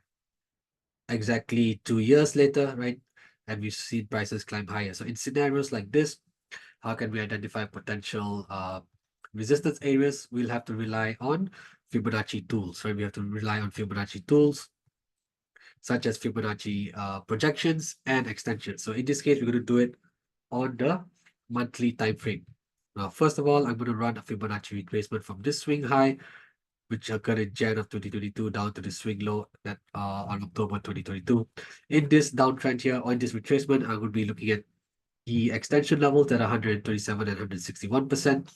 exactly 2 years later, right? And we've seen prices climb higher. So in scenarios like this, how can we identify potential resistance areas? We'll have to rely on Fibonacci tools, right? We have to rely on Fibonacci tools such as Fibonacci projections and extensions. So in this case, we're going to do it on the monthly time frame. Now, first of all, I'm going to run a Fibonacci retracement from this swing high, which occurred in Jan of 2022, down to the swing low that on October 2022. In this downtrend here, or in this retracement, I'm going to be looking at the extension levels at 127 and 161%.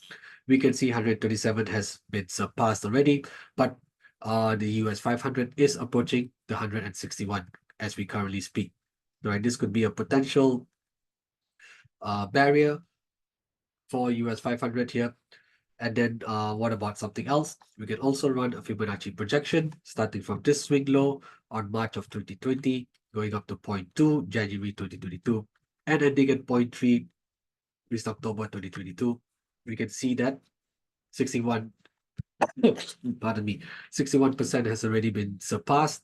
We can see 127 has been surpassed already, but the US 500 is approaching the 161 as we currently speak. Right, this could be a potential barrier for US 500 here. And then what about something else? We can also run a Fibonacci projection starting from this swing low on March of 2020, going up to point 0.2, January 2022, and ending at point 0.3 this October 2022. We can see that 61, pardon me, 61% has already been surpassed.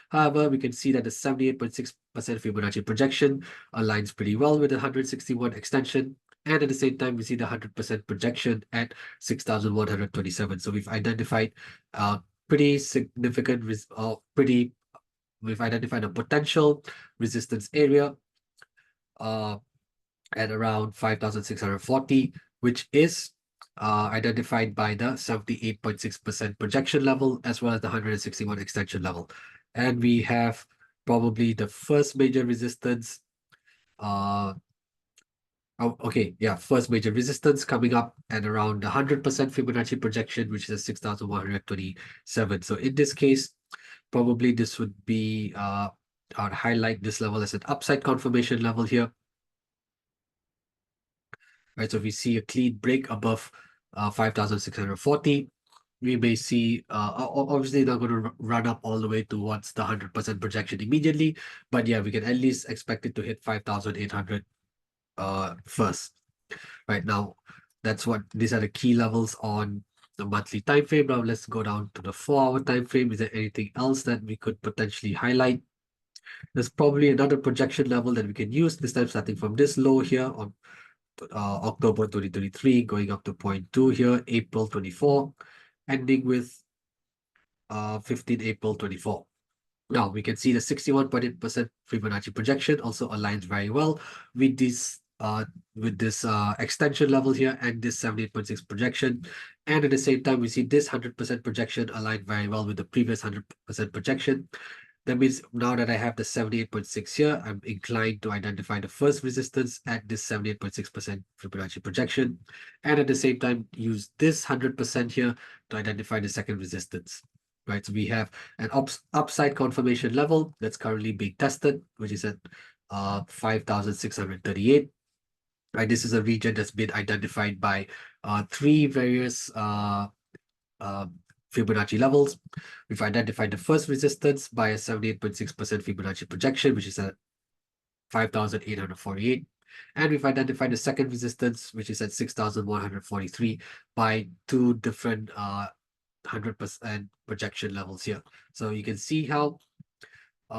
However, we can see that the 78.6% Fibonacci projection aligns pretty well with the 161 extension. And at the same time, we see the 100% projection at 6,127. So we've identified pretty significant, we've identified a potential resistance area uh, at around 5,640, which is identified by the 78.6% projection level as well as the 161 extension level. And we have probably the first major resistance. Okay, yeah, first major resistance coming up at around the 100% Fibonacci projection, which is 6,127. So in this case, probably this would be, I'd highlight this level as an upside confirmation level here, right? So if we see a clean break above 5,640, we may see, obviously not going to run up all the way towards the 100% projection immediately, but yeah, we can at least expect it to hit 5,800 first. Right now, these are the key levels on the monthly time frame. Now let's go down to the 4-hour time frame. Is there anything else that we could potentially highlight? There's probably another projection level that we can use, this time starting from this low here on October 2023, going up to point 0.2 here, April 24, ending with 15 April 24. Now we can see the 61.8% Fibonacci projection also aligns very well with this extension level here and this 78.6 projection. And at the same time, we see this 100% projection aligned very well with the previous 100% projection. That means now that I have the 78.6 here, I'm inclined to identify the first resistance at this 78.6% Fibonacci projection. And at the same time, use this 100% here to identify the second resistance. Right, so we have an upside confirmation level that's currently being tested, which is at 5,638. Right, this is a region that's been identified by three various uh, Fibonacci levels. We've identified the first resistance by a 78.6% Fibonacci projection, which is at 5,848. And we've identified the second resistance, which is at 6,143 by two different 100% projection levels here. So you can see how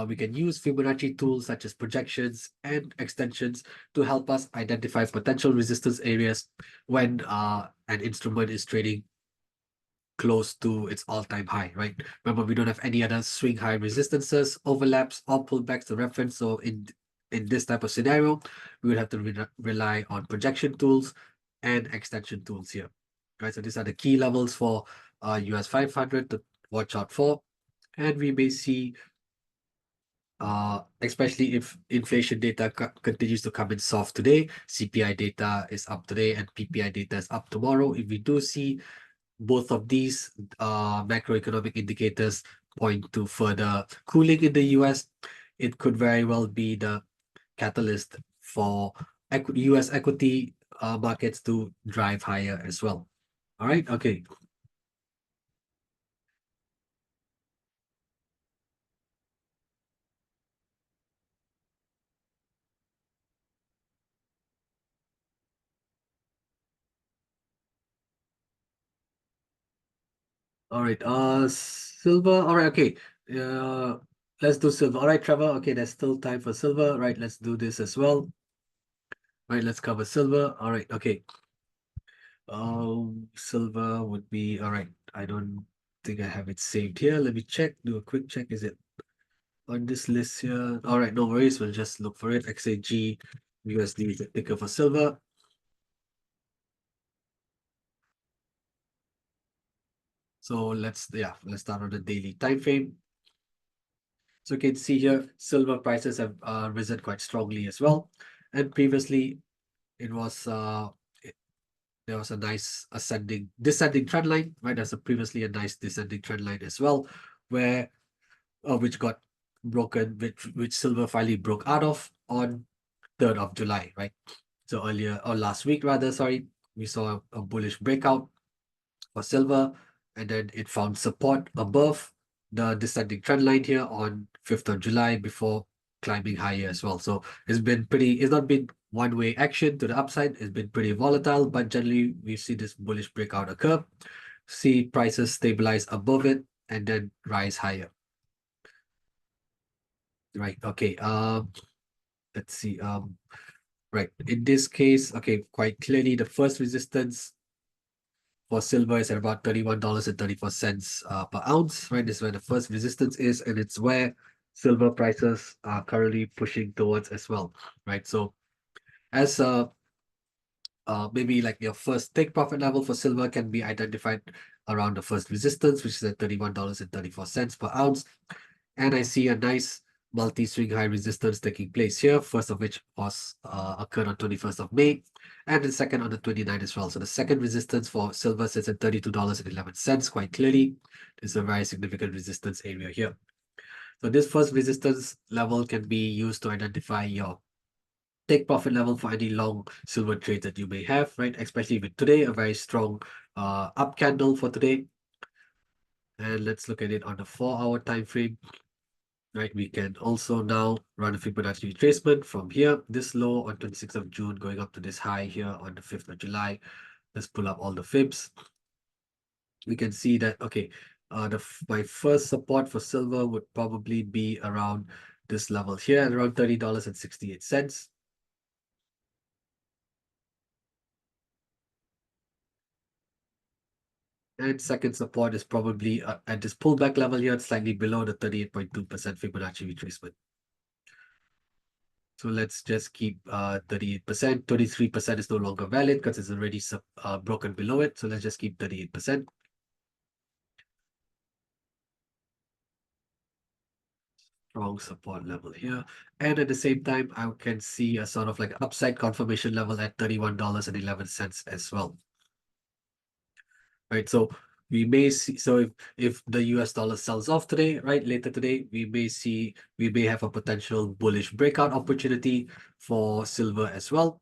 we can use Fibonacci tools such as projections and extensions to help us identify potential resistance areas when an instrument is trading close to its all-time high, right? Remember, we don't have any other swing high resistances, overlaps, or pullbacks to reference. So in this type of scenario, we would have to rely on projection tools and extension tools here, right? So these are the key levels for US 500 to watch out for. And we may see especially if inflation data continues to come in soft today, CPI data is up today and PPI data is up tomorrow. If we do see both of these macroeconomic indicators point to further cooling in the US, it could very well be the catalyst for US equity markets to drive higher as well. All right, okay. All right, silver. All right, okay. Uh, let's do silver. All right, Trevor. Okay, there's still time for silver. Right, let's do this as well. Right, let's cover silver. All right, okay. Silver would be all right. I don't think I have it saved here. Let me check. Do a quick check. Is it on this list here? All right, no worries. We'll just look for it. XAG USD is the ticker for silver. So let's start on the daily time frame. So you can see here, silver prices have risen quite strongly as well. And previously, it was there was a nice descending trend line, right? There's previously a nice descending trend line as well, where which got broken, which silver finally broke out of on 3rd of July, right? So earlier or last week rather, sorry, we saw a bullish breakout for silver, and then it found support above the descending trend line here on 5th of July before climbing higher as well. So it's not been one-way action to the upside. It's been pretty volatile, but generally we see this bullish breakout occur, see prices stabilize above it, and then rise higher. Right. Okay. Let's see. Right. In this case, okay, quite clearly the first resistance for silver is at about $31.34 per ounce, right? This is where the first resistance is, and it's where silver prices are currently pushing towards as well, right? So as maybe like your first take profit level for silver can be identified around the first resistance, which is at $31.34 per ounce. And I see a nice multi-swing high resistance taking place here, first of which was occurred on 21st of May, and the second on the 29th as well. So the second resistance for silver sits at $32.11 quite clearly. There's a very significant resistance area here. So this first resistance level can be used to identify your take profit level for any long silver trades that you may have, right? Especially with today, a very strong up candle for today. And let's look at it on the 4-hour time frame. Right, we can also now run a Fibonacci retracement from here, this low on 26th of June, going up to this high here on the 5th of July. Let's pull up all the fibs. We can see that, okay, my first support for silver would probably be around this level here at around $30.68. And second support is probably at this pullback level here, slightly below the 38.2% Fibonacci retracement. So let's just keep 38%. 33% is no longer valid because it's already broken below it. So let's just keep 38%. Strong support level here. And at the same time, I can see a sort of like upside confirmation level at $31.11 as well. Right. So we may see, so if the US dollar sells off today, right, later today, we may have a potential bullish breakout opportunity for silver as well.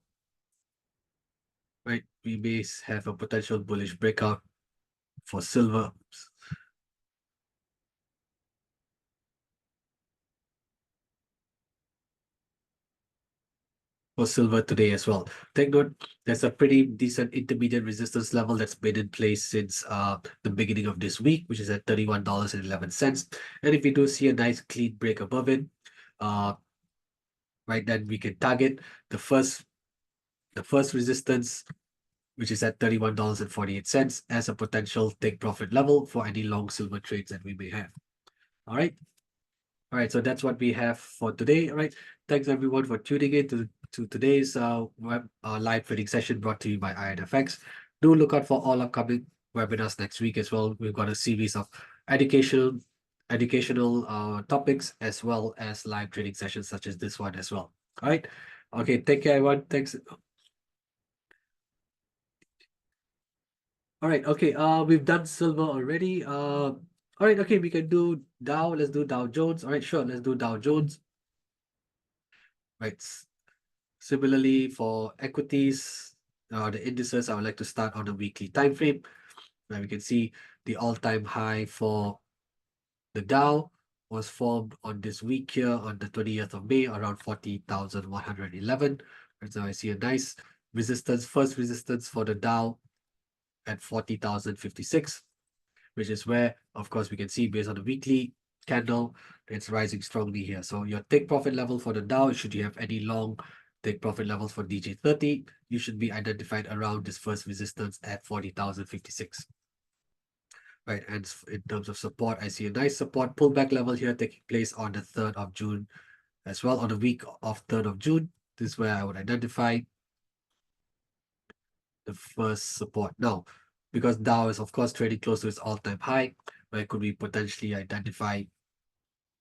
Right. We may have a potential bullish breakout for silver. for silver today as well. Take note, there's a pretty decent intermediate resistance level that's been in place since the beginning of this week, which is at $31.11. And if we do see a nice clean break above it, uh, right, then we can target the first resistance, which is at $31.48 as a potential take profit level for any long silver trades that we may have. All right. All right, so that's what we have for today. All right, thanks everyone for tuning in to today's live trading session brought to you by IronFX. Do look out for all upcoming webinars next week as well. We've got a series of educational topics as well as live trading sessions such as this one as well. All right, okay, take care, everyone. Thanks. All right, okay. We've done silver already. All right, okay, we can do Dow. Let's do Dow Jones. All right, sure. Let's do Dow Jones. Right. Similarly, for equities, the indices, I would like to start on a weekly time frame, where we can see the all-time high for the Dow was formed on this week here on the 20th of May, around 40,111. And so I see a nice resistance, first resistance for the Dow at 40,056, which is where, of course, we can see based on the weekly candle, it's rising strongly here. So your take profit level for the Dow, should you have any long take profit levels for DJ30, you should be identified around this first resistance at 40,056. Right, and in terms of support, I see a nice support pullback level here taking place on the 3rd of June as well, on the week of 3rd of June. This is where I would identify the first support. Now, because Dow is of course trading close to its all-time high, where could we potentially identify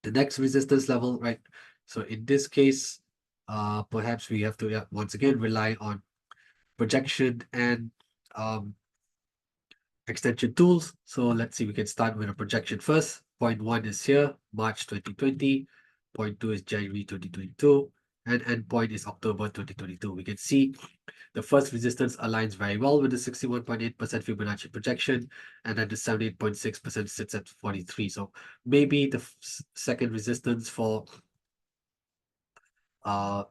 the next resistance level, right? So in this case, perhaps we have to once again rely on projection and extension tools. So let's see, we can start with a projection first. Point 1 is here, March 2020. Point 2 is January 2022. And endpoint is October 2022. We can see the first resistance aligns very well with the 61.8% Fibonacci projection, and then the 78.6% sits at 43. So maybe the second resistance for Dow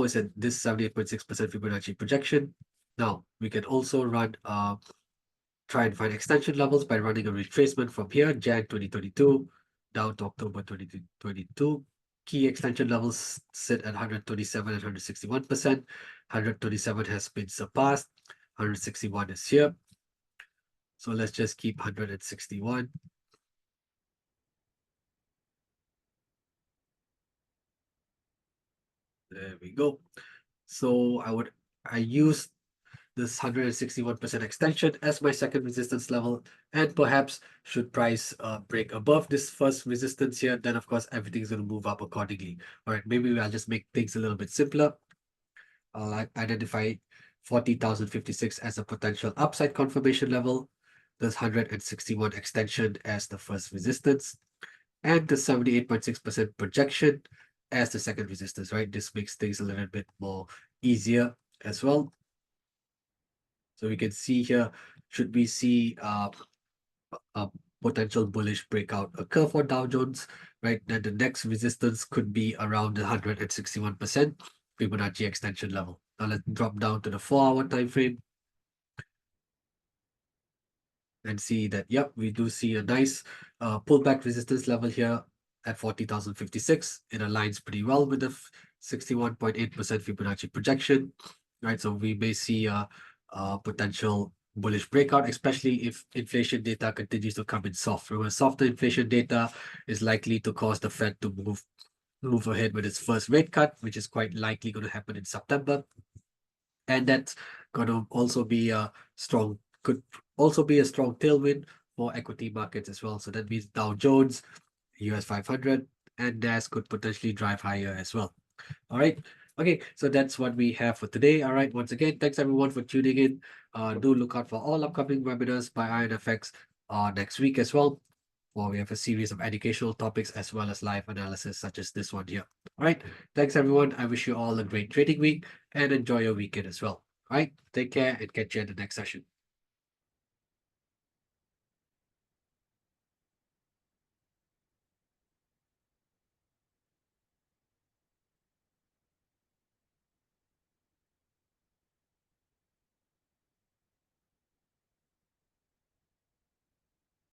is at this 78.6% Fibonacci projection. Now, we can also run try and find extension levels by running a retracement from here, Jan 2022 down to October 2022. Key extension levels sit at 127 and 161%. 127 has been surpassed. 161 is here. So let's just keep 161. There we go. So I use this 161% extension as my second resistance level, and perhaps should price break above this first resistance here, then of course everything's going to move up accordingly. All right, maybe I'll just make things a little bit simpler. I'll identify 40,056 as a potential upside confirmation level, this 161 extension as the first resistance, and the 78.6% projection as the second resistance, right? This makes things a little bit more easier as well. So we can see here, should we see a potential bullish breakout occur for Dow Jones, right? Then the next resistance could be around the 161% Fibonacci extension level. Now let's drop down to the 4-hour time frame and see that, yep, we do see a nice pullback resistance level here at 40,056. It aligns pretty well with the 61.8% Fibonacci projection, right? So we may see a potential bullish breakout, especially if inflation data continues to come in soft. Remember, softer inflation data is likely to cause the Fed to move ahead with its first rate cut, which is quite likely going to happen in September. And that's going to also be could also be a strong tailwind for equity markets as well. So that means Dow Jones, US 500, and NAS could potentially drive higher as well. All right. Okay, so that's what we have for today. All right, once again, thanks everyone for tuning in. Do look out for all upcoming webinars by IronFX next week as well, where we have a series of educational topics as well as live analysis such as this one here. All right, thanks everyone. I wish you all a great trading week and enjoy your weekend as well. All right, take care and catch you in the next session.